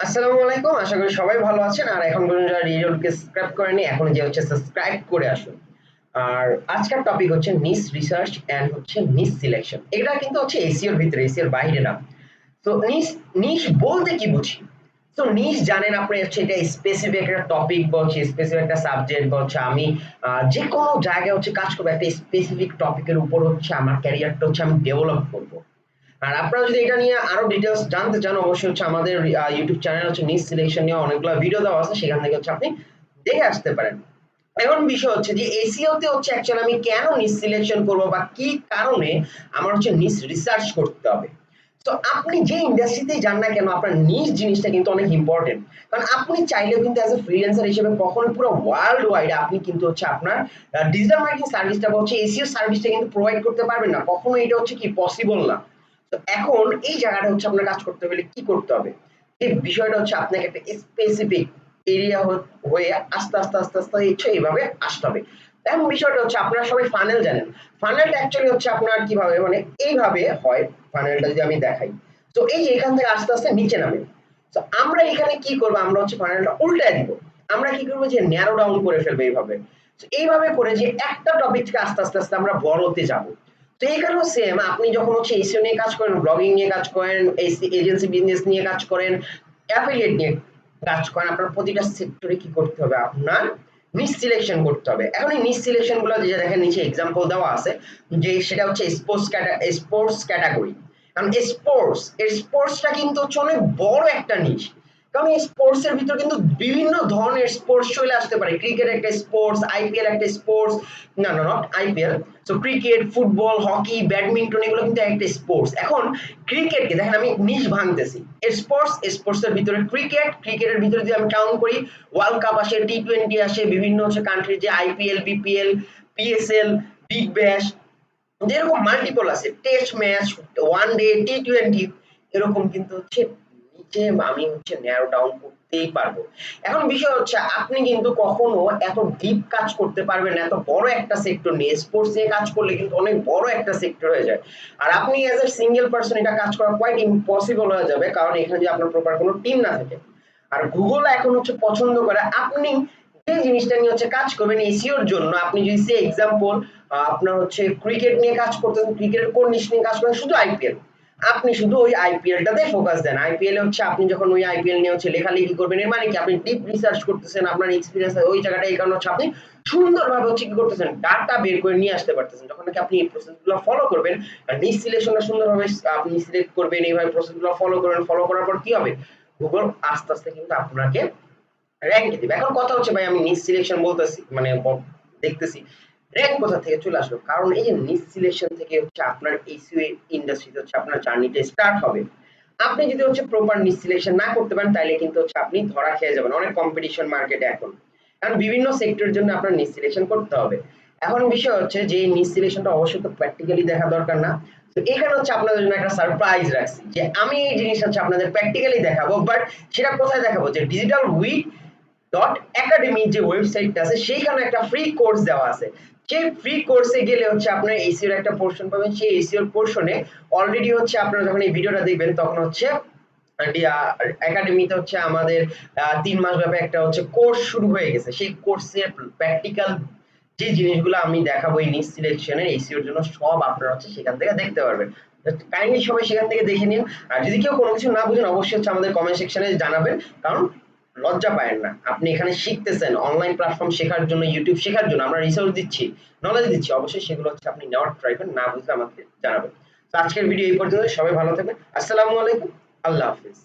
আসসালামু আলাইকুম। আশা করি সবাই ভালো আছেন। আর এখন পর্যন্ত যারা ডিজিটালকে সাবস্ক্রাইব করেনি, এখন যে হচ্ছে সাবস্ক্রাইব করে আসুন। আর আজকের টপিক হচ্ছে নিশ রিসার্চ এন্ড হচ্ছে নিশ সিলেকশন। এটা কিন্তু হচ্ছে এসইওর ভিতরে, এসইওর বাইরে না। তো নিশ নিশ বলতে কি বুঝি? তো নিশ জানেন আপনি হচ্ছে এটা স্পেসিফিক একটা টপিক বা হচ্ছে স্পেসিফিক একটা সাবজেক্ট বা হচ্ছে আমি যে কোনো জায়গায় হচ্ছে কাজ করবো একটা স্পেসিফিক টপিকের উপর হচ্ছে আমার ক্যারিয়ারটা হচ্ছে আমি ডেভেলপ করবো। আর আপনারা যদি এটা নিয়ে আরো ডিটেইলস জানতে চান অবশ্যই হচ্ছে আমাদের ইউটিউব চ্যানেল হচ্ছে নিশ সিলেকশন নিয়ে অনেকগুলো ভিডিও দেওয়া আছে, সেখান থেকে হচ্ছে আপনি দেখে আসতে পারেন। এখন বিষয় হচ্ছে যে এসইও তে হচ্ছে অ্যাকচুয়ালি আমি কেন নিশ সিলেকশন করব বা কি কারণে আমার হচ্ছে নিশ রিসার্চ করতে হবে। তো আপনি যে ইন্ডাস্ট্রিতেই যান না কেন আপনার নিশ জিনিসটা কিন্তু অনেক ইম্পর্টেন্ট। কারণ আপনি চাইলেও কিন্তু অ্যাজ এ ফ্রিল্যান্সার হিসেবে কখনো পুরো ওয়ার্ল্ড ওয়াইড আপনি কিন্তু হচ্ছে আপনার ডিজিটাল মার্কেটিং সার্ভিসটা বা হচ্ছে এসইও সার্ভিসটা কিন্তু প্রোভাইড করতে পারবেন না, কখনো এটা হচ্ছে কি পসিবল না। তো এখন এই জায়গাটা হচ্ছে আপনার কাজ করতে হলে কি করতে হবে, এই বিষয়টা হচ্ছে আপনাকে একটা স্পেসিফিক এরিয়া হয়ে আস্তে আস্তে আস্তে আস্তে হচ্ছে এইভাবে আসতে হবে। এখন বিষয়টা হচ্ছে আপনারা সবাই ফানেল জানেন। ফানেলটা অ্যাকচুয়ালি হচ্ছে আপনার কিভাবে মানে এইভাবে হয়। ফানেলটা যদি আমি দেখাই, তো এই যে এখান থেকে আস্তে আস্তে নিচে নামে। তো আমরা এখানে কি করবো, আমরা হচ্ছে ফানেলটা উল্টায় দিব। আমরা কি করবো যে ন্যারো ডাউন করে ফেলবো এইভাবে। তো এইভাবে করে যে একটা টপিক থেকে আস্তে আস্তে আস্তে আমরা বড়তে যাবো। তো এখানেও সেম, আপনি যখন হচ্ছে এসইও নিয়ে কাজ করেন, ব্লগিং নিয়ে কাজ করেন, এজেন্সি বিজনেস নিয়ে কাজ করেন, অ্যাফিলিয়েট নিয়ে কাজ করেন, আপনার প্রতিটা সেক্টরে কি করতে হবে, আপনার নিশ সিলেকশন করতে হবে। এখন এই নিশ সিলেকশন গুলো যে দেখেন নিচে এক্সাম্পল দেওয়া আছে, যে সেটা হচ্ছে স্পোর্টস ক্যাটাগরি। কারণ স্পোর্টসটা কিন্তু হচ্ছে অনেক বড় একটা নিশ। কারণ এই স্পোর্টস এর ভিতর কিন্তু বিভিন্ন ধরনের স্পোর্টস চলে আসতে পারে। ক্রিকেট একটা স্পোর্টস, আইপিএল একটা স্পোর্টস, না না not IPL. So cricket, football, hockey, badminton এগুলো কিন্তু একটা স্পোর্টস। এখন ক্রিকেটকে দেখেন আমি নিশ ভাঙতেছি। স্পোর্টস এর ভিতরে ক্রিকেটের ভিতরে যদি আমি কাউন্ট করি, ওয়ার্ল্ড কাপ আসে, টি20 আসে, বিভিন্ন হচ্ছে কান্ট্রির যে IPL, BPL, PSL, Big Bash, যেরকম মাল্টিপল আছে, test match, one day, T20, এরকম কিন্তু হচ্ছে নিচে আমি হচ্ছে ন্যারো ডাউন করতেই পারবো। এখন বিষয় হচ্ছে আপনি কিন্তু কখনো এত ডিপ কাজ করতে পারবেন না এত বড় একটা সেক্টর নিয়ে। স্পোর্টস নিয়ে কাজ করলে কিন্তু অনেক বড় একটা সেক্টর হয়ে যায়। আর আপনি এজ এ সিঙ্গেল পার্সন এটা কাজ করা কোয়াইট ইম্পসিবল হয়ে যাবে, কারণ এখানে যে আপনার প্রপার কোনো টিম না থাকে। আর গুগল এখন হচ্ছে পছন্দ করে আপনি যে জিনিসটা নিয়ে হচ্ছে কাজ করবেন এসইওর জন্য। আপনি যদি সে এক্সাম্পল আপনার হচ্ছে ক্রিকেট নিয়ে কাজ করতেছেন, ক্রিকেটের কোন নিশ নিয়ে কাজ করেন, শুধু আইপিএল, আপনি শুধু ওই আইপিএলটাতে ফোকাস দেন। আইপিএল হচ্ছে আপনি যখন ওই আইপিএল নিয়ে হচ্ছে লেখালেখি করবেন, এর মানে কি আপনি ডিপ রিসার্চ করতেছেন, আপনার এক্সপিরিয়েন্স ওই জায়গাটা, এই কারণে হচ্ছে আপনি সুন্দরভাবে হচ্ছে কি করতেছেন, ডাটা বের করে নিয়ে আসতে পারতেছেন। যখন নাকি আপনি এই প্রসেসগুলো ফলো করবেন, নিশ সিলেকশনটা সুন্দরভাবে আপনি সিলেক্ট করবেন, এইভাবে প্রসেসগুলো ফলো করবেন, ফলো করার পর কি হবে, গুগল আস্তে আস্তে কিন্তু আপনাকে র‍্যাংক দিবে। এখন কথা হচ্ছে ভাই আমি নিশ সিলেকশন বলতেছি মানে দেখতেছি র‍্যাংক কোথা থেকে চলে আসলো, কারণ এই যে নিশ সিলেকশন থেকে হচ্ছে আপনার এসইও ইন্ডাস্ট্রিতে হচ্ছে আপনার জার্নিটা স্টার্ট হবে। আপনি যদি হচ্ছে প্রপার নিশ সিলেকশন না করতে পারেন তাহলে কিন্তু হচ্ছে আপনি ধরা খেয়ে যাবেন। অনেক কম্পিটিশন মার্কেটে এখন, কারণ বিভিন্ন সেক্টরের জন্য আপনার নিশ সিলেকশন করতে হবে। এখন বিষয় হচ্ছে যে নিশ সিলেকশনটা অবশ্যই তো প্র্যাকটিক্যালি দেখা দরকার না। তো এখানে হচ্ছে আপনাদের জন্য একটা সারপ্রাইজ রাখছি, যে আমি এই জিনিসটা হচ্ছে আপনাদের প্র্যাকটিক্যালি দেখাবো, বাট সেটা কোথায় দেখাবো, যে ডিজিটাল উইট একাডেমি যে ওয়েবসাইটটা আছে সেইখানে একটা ফ্রি কোর্স দেওয়া আছে। সেই ফ্রি কোর্সে গেলে হচ্ছে আপনার এসইওর একটা পোর্শন পাবেন। সেই এসইওর পোর্শনে অলরেডি হচ্ছে আপনারা যখন এই ভিডিওটা দেখবেন তখন হচ্ছে একাডেমিতে হচ্ছে আমাদের 3 মাস ব্যাপী একটা হচ্ছে কোর্স শুরু হয়ে গেছে। সেই কোর্সের প্র্যাকটিক্যাল যে জিনিসগুলো আমি দেখাবো এই নিশ সিলেকশনের এসইওর জন্য, সব আপনারা হচ্ছে সেখান থেকে দেখতে পারবেন। কাইন্ডলি সবাই সেখান থেকে দেখে নিন। আর যদি কেউ কোনো কিছু না বুঝেন অবশ্যই হচ্ছে আমাদের কমেন্ট সেকশনে জানাবেন, কারণ লজ্জা পায়েন না। আপনি এখানে শিখতেছেন, অনলাইন প্ল্যাটফর্ম শেখার জন্য, ইউটিউব শেখার জন্য আমরা রিসোর্স দিচ্ছি, নলেজ দিচ্ছি, অবশ্যই সেগুলো হচ্ছে আপনি নেওয়ার ট্রাই করেন, না বুঝলে আমাকে জানাবেন। তো আজকের ভিডিও এই পর্যন্ত, সবাই ভালো থাকবেন। আসসালামু আলাইকুম, আল্লাহ হাফেজ।